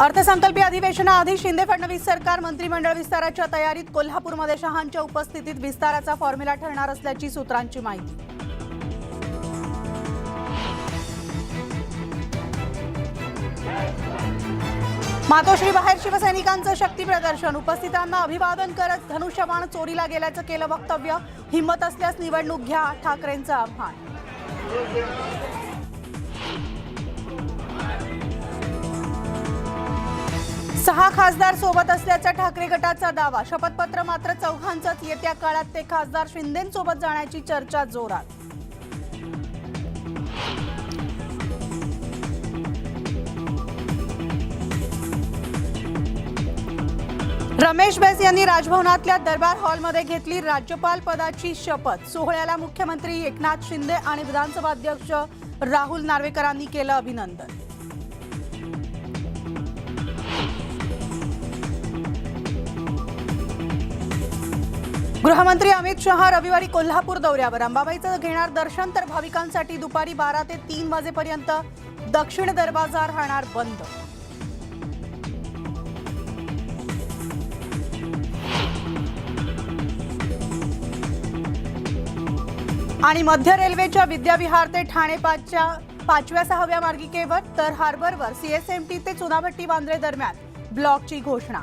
अर्थसंकल्पीय अधिवेशनाआधी शिंदे फडणवीस सरकार मंत्रिमंडळ विस्ताराच्या तयारीत. कोल्हापूरमध्ये शहांच्या उपस्थितीत विस्ताराचा फॉर्म्युला ठरणार असल्याची सूत्रांची माहिती. मातोश्री बाहेर शिवसैनिकांचं शक्ती प्रदर्शन. उपस्थितांना अभिवादन करत धनुष्यबाण चोरीला गेल्याचं केलं वक्तव्य. हिंमत असल्यास निवडणूक घ्या, ठाकरेंचं आव्हान. सहा खासदार सोबत असल्याचा ठाकरे गटाचा दावा. शपथपत्र मात्र चौघांचंच. येत्या काळात ते खासदार शिंदेंसोबत जाण्याची चर्चा जोरात. रमेश बैस यांनी राजभवनातल्या दरबार हॉलमध्ये घेतली राज्यपाल पदाची शपथ. सोहळ्याला मुख्यमंत्री एकनाथ शिंदे आणि विधानसभा अध्यक्ष राहुल नार्वेकरांनी केलं अभिनंदन. गृहमंत्री अमित शहा रविवारी कोल्हापूर दौऱ्यावर. अंबाबाईचं घेणार दर्शन, तर भाविकांसाठी दुपारी 12 ते 3 वाजेपर्यंत दक्षिण दरवाजा राहणार बंद. आणि मध्य रेल्वेच्या विद्याविहार ते ठाणे 5च्या 5व्या-6व्या मार्गिकेवर, तर हार्बरवर सीएसएमटी ते चुनाभट्टी वांद्रे दरम्यान ब्लॉकची घोषणा.